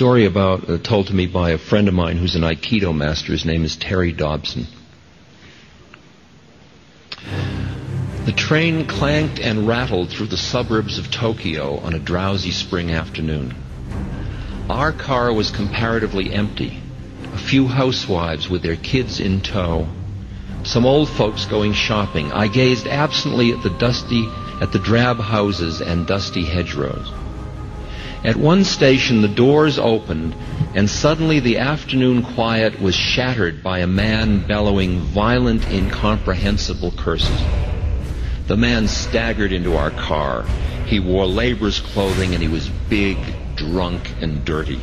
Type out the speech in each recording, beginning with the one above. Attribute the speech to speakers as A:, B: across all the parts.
A: story told to me by a friend of mine who's an Aikido master. His name is Terry Dobson. The train clanked and rattled through the suburbs of Tokyo on a drowsy spring afternoon. Our car was comparatively empty. A few housewives with their kids in tow. Some old folks going shopping. I gazed absently at the drab houses and dusty hedgerows. At one station, the doors opened, and suddenly the afternoon quiet was shattered by a man bellowing violent, incomprehensible curses. The man staggered into our car. He wore laborer's clothing, and he was big, drunk, and dirty.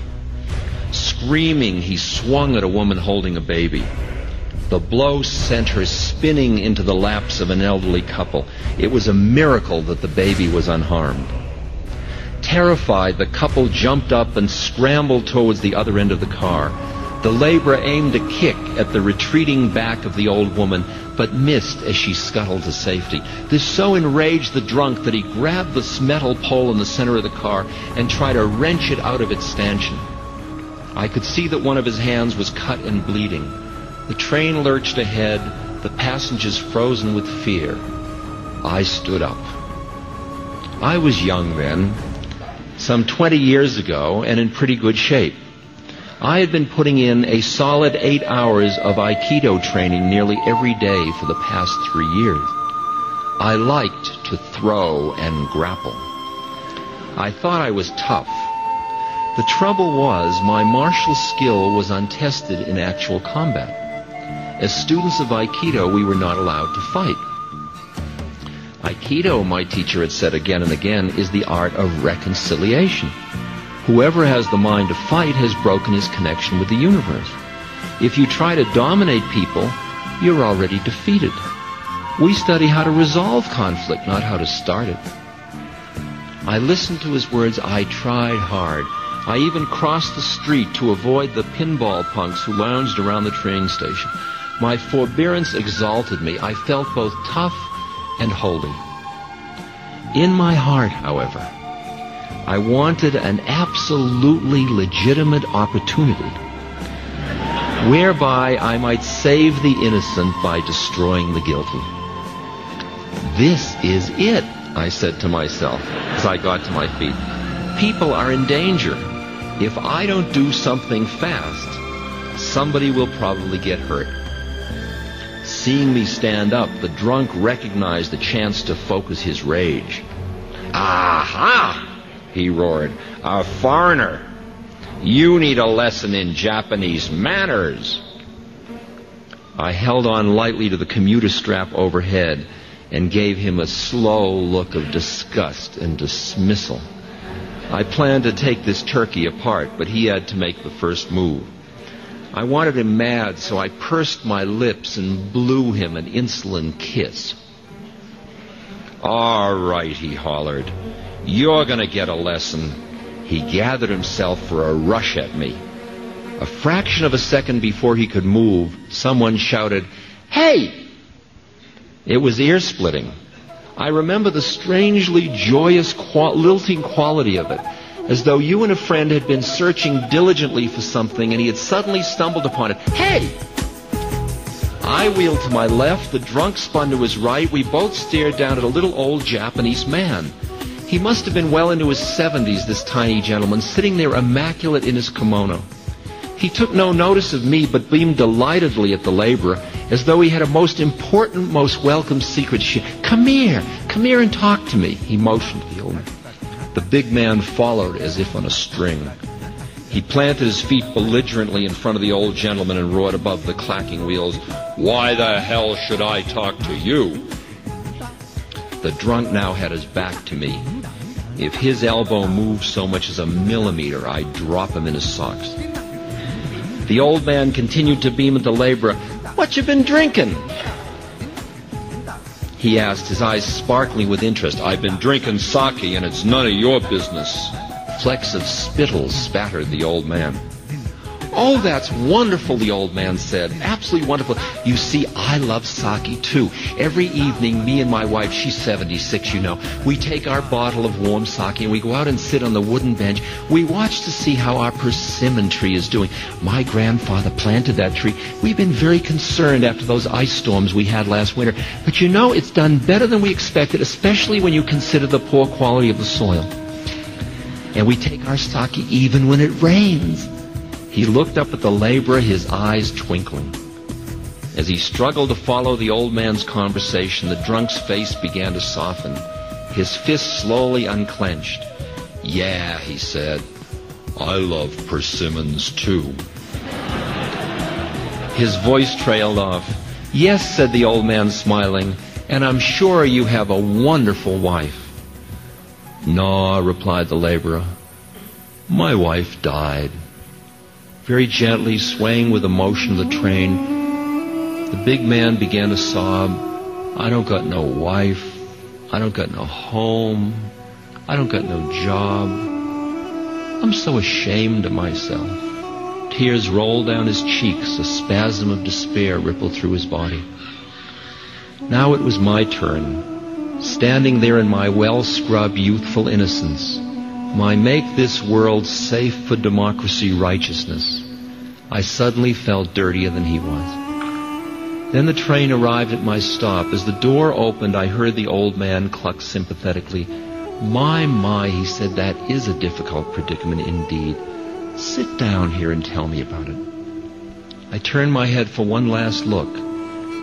A: Screaming, he swung at a woman holding a baby. The blow sent her spinning into the laps of an elderly couple. It was a miracle that the baby was unharmed. Terrified, the couple jumped up and scrambled towards the other end of the car. The laborer aimed a kick at the retreating back of the old woman, but missed as she scuttled to safety. This so enraged the drunk that he grabbed the metal pole in the center of the car and tried to wrench it out of its stanchion. I could see that one of his hands was cut and bleeding. The train lurched ahead, the passengers frozen with fear. I stood up. I was young then, some 20 years ago, and in pretty good shape. I had been putting in a solid 8 hours of Aikido training nearly every day for the past 3 years. I liked to throw and grapple. I thought I was tough. The trouble was, my martial skill was untested in actual combat. As students of Aikido, we were not allowed to fight. Aikido, my teacher had said again and again, is the art of reconciliation. Whoever has the mind to fight has broken his connection with the universe. If you try to dominate people, you're already defeated. We study how to resolve conflict, not how to start it. I listened to his words. I tried hard. I even crossed the street to avoid the pinball punks who lounged around the train station. My forbearance exalted me. I felt both tough and holy. In my heart, however, I wanted an absolutely legitimate opportunity whereby I might save the innocent by destroying the guilty. This is it, I said to myself as I got to my feet. People are in danger. If I don't do something fast, somebody will probably get hurt. Seeing me stand up, the drunk recognized the chance to focus his rage. Aha! He roared. A foreigner! You need a lesson in Japanese manners. I held on lightly to the commuter strap overhead and gave him a slow look of disgust and dismissal. I planned to take this turkey apart, but he had to make the first move. I wanted him mad, so I pursed my lips and blew him an insolent kiss. All right, he hollered. You're going to get a lesson. He gathered himself for a rush at me. A fraction of a second before he could move, someone shouted, "Hey!" It was ear-splitting. I remember the strangely joyous, lilting quality of it, as though you and a friend had been searching diligently for something and he had suddenly stumbled upon it. Hey! I wheeled to my left, the drunk spun to his right. We both stared down at a little old Japanese man. He must have been well into his 70s, this tiny gentleman, sitting there immaculate in his kimono. He took no notice of me, but beamed delightedly at the laborer, as though he had a most important, most welcome secret. Come here and talk to me, he motioned to the old man. The big man followed as if on a string. He planted his feet belligerently in front of the old gentleman and roared above the clacking wheels, "Why the hell should I talk to you?" The drunk now had his back to me. If his elbow moved so much as a millimeter, I'd drop him in his socks. The old man continued to beam at the laborer. "What you been drinking?" He asked, his eyes sparkling with interest. "I've been drinking sake, and it's none of your business." Flecks of spittle spattered the old man. "Oh, that's wonderful," the old man said. "Absolutely wonderful. You see, I love sake too. Every evening, me and my wife, she's 76, you know, we take our bottle of warm sake and we go out and sit on the wooden bench. We watch to see how our persimmon tree is doing. My grandfather planted that tree. We've been very concerned after those ice storms we had last winter. But you know, it's done better than we expected, especially when you consider the poor quality of the soil. And we take our sake even when it rains." He looked up at the laborer, his eyes twinkling. As he struggled to follow the old man's conversation, the drunk's face began to soften. His fist slowly unclenched. "Yeah," he said, "I love persimmons too." His voice trailed off. "Yes," said the old man, smiling, "and I'm sure you have a wonderful wife." "No," replied the laborer. "My wife died." Very gently, swaying with the motion of the train, the big man began to sob. "I don't got no wife. I don't got no home. I don't got no job. I'm so ashamed of myself." Tears rolled down his cheeks. A spasm of despair rippled through his body. Now it was my turn. Standing there in my well-scrubbed youthful innocence, my make this world safe for democracy righteousness, I suddenly felt dirtier than he was. Then the train arrived at my stop. As the door opened, I heard the old man cluck sympathetically. My, he said, "that is a difficult predicament indeed. Sit down here and tell me about it." I turned my head for one last look.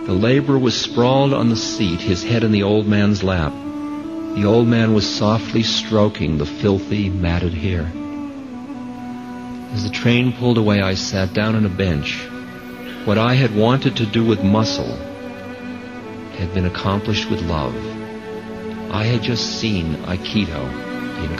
A: The laborer was sprawled on the seat, his head in the old man's lap. The old man was softly stroking the filthy, matted hair. As the train pulled away, I sat down on a bench. What I had wanted to do with muscle had been accomplished with love. I had just seen Aikido in